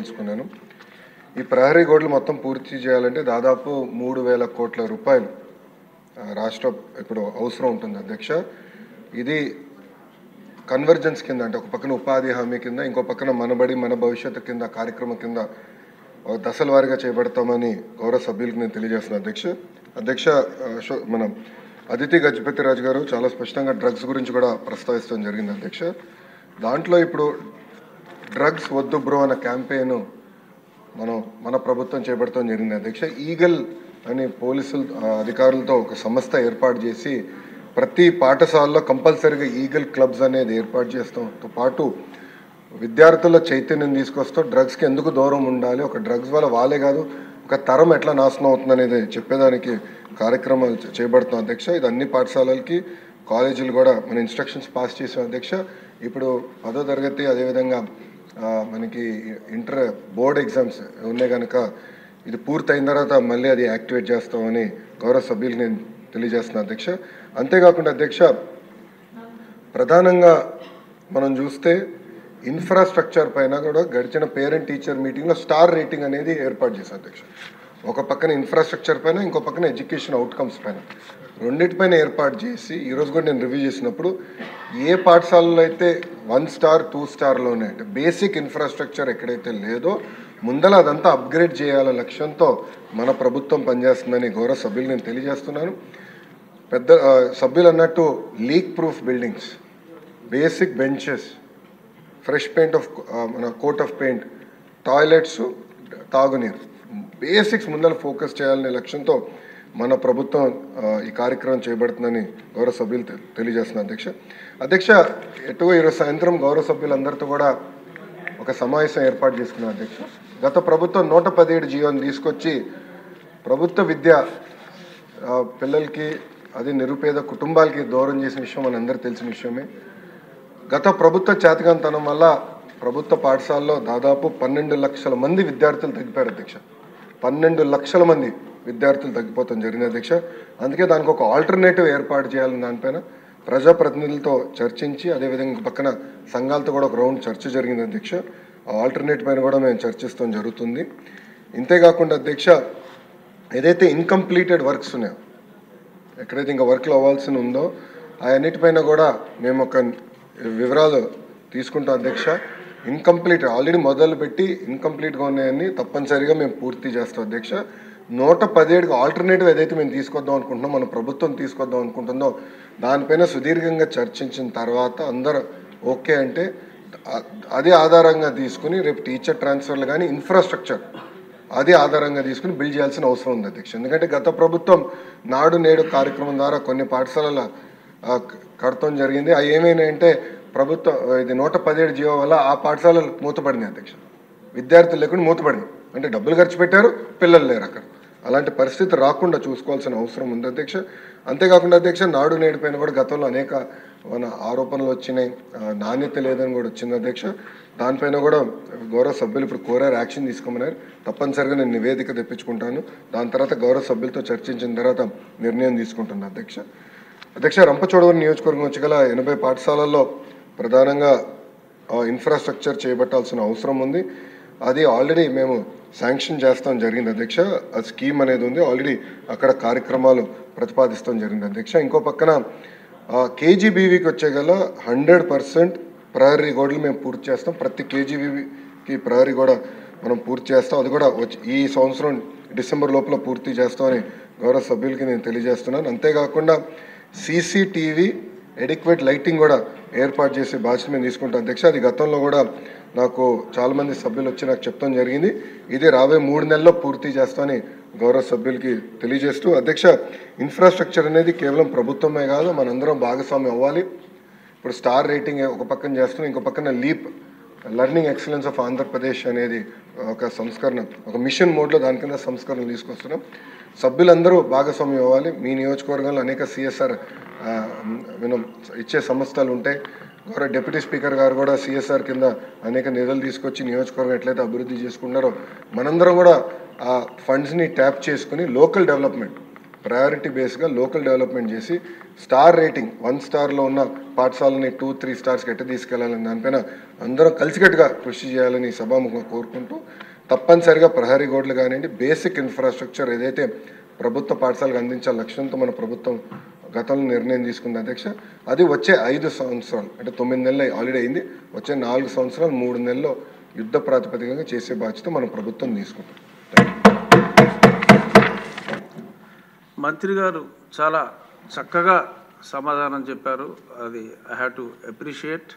తెలుసుకున్నాను. ఈ ప్రహరీ గోడలు మొత్తం పూర్తి చేయాలంటే దాదాపు 3,000 కోట్ల రూపాయలు రాష్ట్ర ఇప్పుడు అవసరం ఉంటుంది అధ్యక్ష. ఇది కన్వర్జెన్స్ కింద, అంటే ఒక పక్కన ఉపాధి హామీ కింద, ఇంకో పక్కన మనబడి మన భవిష్యత్తు కింద కార్యక్రమం కింద దశల వారీగా చేపడతామని గౌరవ సభ్యులకు నేను తెలియజేస్తున్నాను అధ్యక్ష. మన అదితి గజపతి రాజు గారు చాలా స్పష్టంగా డ్రగ్స్ గురించి కూడా ప్రస్తావించడం జరిగింది అధ్యక్ష. దాంట్లో ఇప్పుడు డ్రగ్స్ వద్దు బ్రో అన్న క్యాంపెయిన్ మన ప్రభుత్వం చేపడతాం జరిగింది అధ్యక్ష. ఈగల్ అని పోలీసులు అధికారులతో ఒక సంస్థ ఏర్పాటు చేసి ప్రతి పాఠశాలలో కంపల్సరీగా ఈగల్ క్లబ్స్ అనేది ఏర్పాటు చేస్తాంతో పాటు విద్యార్థుల చైతన్యం తీసుకొస్తూ డ్రగ్స్కి ఎందుకు దూరం ఉండాలి, ఒక డ్రగ్స్ వల్ల వాళ్ళే కాదు ఒక తరం ఎట్లా నాశనం అవుతుంది అనేది చెప్పేదానికి కార్యక్రమాలు చేపడుతున్నాం అధ్యక్ష. ఇది అన్ని పాఠశాలలకి కాలేజీలు కూడా మన ఇన్స్ట్రక్షన్స్ పాస్ చేసాం అధ్యక్ష. ఇప్పుడు 10వ తరగతి అదేవిధంగా మనకి ఇంటర్ బోర్డ్ ఎగ్జామ్స్ ఉన్నాయి కనుక ఇది పూర్తయిన తర్వాత మళ్ళీ అది యాక్టివేట్ చేస్తామని గౌరవ సభ్యులకు నేను తెలియజేస్తున్నాను అధ్యక్ష. అంతేకాకుండా అధ్యక్ష, ప్రధానంగా మనం చూస్తే ఇన్ఫ్రాస్ట్రక్చర్ పైన కూడా గడిచిన పేరెంట్ టీచర్ మీటింగ్లో స్టార్ రేటింగ్ అనేది ఏర్పాటు చేశారు అధ్యక్ష. ఒక పక్కన ఇన్ఫ్రాస్ట్రక్చర్ పైన, ఇంకో పక్కన ఎడ్యుకేషన్ అవుట్కమ్స్ పైన, రెండింటిపైన ఏర్పాటు చేసి ఈరోజు కూడా నేను రివ్యూ చేసినప్పుడు ఏ పాఠశాలలో అయితే 1 స్టార్ 2 స్టార్లోనే అంటే బేసిక్ ఇన్ఫ్రాస్ట్రక్చర్ ఎక్కడైతే లేదో ముందల అదంతా అప్గ్రేడ్ చేయాల లక్ష్యంతో మన ప్రభుత్వం పనిచేస్తుందని గౌరవ సభ్యులు నేను తెలియజేస్తున్నాను. పెద్ద సభ్యులు అన్నట్టు leak proof buildings, basic benches, fresh paint of మన కోట్ ఆఫ్ పెయింట్, టాయిలెట్స్, తాగునీరు, బేసిక్స్ ముందర ఫోకస్ చేయాలనే లక్ష్యంతో మన ప్రభుత్వం ఈ కార్యక్రమం చేపడుతుందని గౌరవ సభ్యులు తెలియజేస్తున్నారు అధ్యక్ష. ఎటు ఈరోజు సాయంత్రం గౌరవ సభ్యులందరితో కూడా ఒక సమావేశం ఏర్పాటు చేసుకున్నాం అధ్యక్ష. గత ప్రభుత్వం 117 జీవోని తీసుకొచ్చి ప్రభుత్వ విద్య పిల్లలకి, అది నిరుపేద కుటుంబాలకి దూరం చేసిన విషయం మన అందరికీ తెలిసిన విషయమే. గత ప్రభుత్వ చేతకాంతనం వల్ల ప్రభుత్వ పాఠశాలలో దాదాపు 12 లక్షల మంది విద్యార్థులు తగ్గిపోయారు అధ్యక్ష. 12 లక్షల మంది విద్యార్థులు తగ్గిపోతాం జరిగింది అధ్యక్ష. అందుకే దానికి ఒక ఆల్టర్నేటివ్ ఏర్పాటు చేయాలని దానిపైన ప్రజాప్రతినిధులతో చర్చించి, అదేవిధంగా పక్కన సంఘాలతో కూడా ఒక రౌండ్ చర్చ జరిగింది అధ్యక్ష. ఆ ఆల్టర్నేటివ్ పైన కూడా మేము చర్చిస్తాం జరుగుతుంది. ఇంతేకాకుండా అధ్యక్ష, ఏదైతే ఇన్కంప్లీటెడ్ వర్క్స్ ఉన్నాయో, ఎక్కడైతే ఇంకా వర్క్లు అవ్వాల్సి ఉందో అవన్నిటిపైన కూడా మేము ఒక వివరాలు తీసుకుంటాం అధ్యక్ష. ఇన్కంప్లీట్ ఆల్రెడీ మొదలుపెట్టి ఇన్కంప్లీట్గా ఉన్నాయని తప్పనిసరిగా మేము పూర్తి చేస్తాం అధ్యక్ష. 117కి ఆల్టర్నేటివ్ ఏదైతే మేము తీసుకొద్దాం అనుకుంటున్నాం, మన ప్రభుత్వం తీసుకొద్దాం అనుకుంటుందో దానిపైన సుదీర్ఘంగా చర్చించిన తర్వాత అందరూ ఓకే అంటే అదే ఆధారంగా తీసుకుని రేపు టీచర్ ట్రాన్స్ఫర్లు కానీ ఇన్ఫ్రాస్ట్రక్చర్ అదే ఆధారంగా తీసుకుని బిల్డ్ చేయాల్సిన అవసరం ఉంది అధ్యక్ష. ఎందుకంటే గత ప్రభుత్వం నాడు నేడు కార్యక్రమం ద్వారా కొన్ని పాఠశాలల కడతం జరిగింది. అవి ఏమైనాయంటే ప్రభుత్వం ఇది 117 జీవో వల్ల ఆ పాఠశాలలు మూతపడింది అధ్యక్ష. విద్యార్థులు లేకుండా మూతపడింది, అంటే డబ్బులు ఖర్చు పెట్టారు, పిల్లలు లేరు అక్కడ. అలాంటి పరిస్థితి రాకుండా చూసుకోవాల్సిన అవసరం ఉంది అధ్యక్ష. అంతేకాకుండా అధ్యక్ష, నాడు నేడు పైన కూడా గతంలో అనేక మన ఆరోపణలు వచ్చినాయి, నాణ్యత లేదని కూడా వచ్చింది అధ్యక్ష. దానిపైన కూడా గౌరవ సభ్యులు ఇప్పుడు కోరారు, యాక్షన్ తీసుకోమన్నారు. తప్పనిసరిగా నేను నివేదిక తెప్పించుకుంటాను. దాని తర్వాత గౌరవ సభ్యులతో చర్చించిన తర్వాత నిర్ణయం తీసుకుంటాను అధ్యక్ష. రంపచోడవరం నియోజకవర్గం వచ్చి గల 80 పాఠశాలల్లో ప్రధానంగా ఇన్ఫ్రాస్ట్రక్చర్ చేపట్టాల్సిన అవసరం ఉంది. అది ఆల్రెడీ మేము శాంక్షన్ చేస్తాం జరిగింది అధ్యక్ష. ఆ స్కీమ్ అనేది ఉంది, ఆల్రెడీ అక్కడ కార్యక్రమాలు ప్రతిపాదిస్తాం జరిగింది అధ్యక్ష. ఇంకో పక్కన కేజీబీవీకి వచ్చే గల 100% ప్రహరీ గోడలు మేము పూర్తి చేస్తాం. ప్రతి కేజీబీవీకి ప్రహరీ గోడ మనం పూర్తి చేస్తాం. అది కూడా ఈ సంవత్సరం డిసెంబర్ లోపల పూర్తి చేస్తామని గౌరవ సభ్యులకి నేను తెలియజేస్తున్నాను. అంతేకాకుండా సీసీటీవీ ఎడిక్వేట్ లైటింగ్ కూడా ఏర్పాటు చేసే బాధ్యత మేము తీసుకుంటాం అధ్యక్ష. అది గతంలో కూడా నాకు చాలామంది సభ్యులు వచ్చి నాకు చెప్తాం జరిగింది. ఇది రాబోయే 3 నెలల్లో పూర్తి చేస్తామని గౌరవ సభ్యులకి తెలియజేస్తూ అధ్యక్ష, ఇన్ఫ్రాస్ట్రక్చర్ అనేది కేవలం ప్రభుత్వమే కాదు, మనందరం భాగస్వామ్యం అవ్వాలి. ఇప్పుడు స్టార్ రేటింగ్ ఒక పక్కన చేస్తున్నాం, ఇంకో పక్కన leap learning excellence of Andhra Pradesh అనేది ఒక సంస్కరణ, ఒక మిషన్ మోడ్లో దాని కింద సంస్కరణ తీసుకొస్తున్నాం. సభ్యులందరూ భాగస్వామ్యం అవ్వాలి. మీ నియోజకవర్గంలో అనేక సిఎస్ఆర్ ఇచ్చే సంస్థలు ఉంటాయి. గౌరవ డిప్యూటీ స్పీకర్ గారు కూడా సిఎస్ఆర్ కింద అనేక నిధులు తీసుకొచ్చి నియోజకవర్గం ఎట్లయితే అభివృద్ధి చేసుకున్నారో మనందరం కూడా ఆ ఫండ్స్ని ట్యాప్ చేసుకుని లోకల్ డెవలప్మెంట్ ప్రయారిటీ బేస్గా లోకల్ డెవలప్మెంట్ చేసి స్టార్ రేటింగ్ 1 స్టార్లో ఉన్న పాఠశాలని 2-3 స్టార్స్కి ఎట్ట తీసుకెళ్లాలని దానిపైన అందరం కలిసికట్టుగా కృషి చేయాలని సభాముఖంగా కోరుకుంటూ తప్పనిసరిగా ప్రహరీ గోడలు కానివ్వండి, బేసిక్ ఇన్ఫ్రాస్ట్రక్చర్ ఏదైతే ప్రభుత్వ పాఠశాలకు అందించాల లక్ష్యంతో మన ప్రభుత్వం గతంలో నిర్ణయం తీసుకుంది అధ్యక్ష, అది వచ్చే 5 సంవత్సరాలు అంటే 9 నెలలు ఆల్రెడీ అయింది, వచ్చే 4 సంవత్సరాలు 3 నెలల్లో యుద్ధ ప్రాతిపదికగా చేసే బాధ్యత మన ప్రభుత్వం తీసుకుంటుంది. మంత్రి గారు చాలా చక్కగా సమాధానం చెప్పారు. అది ఐ హ్యావ్ టు అప్రిషియేట్.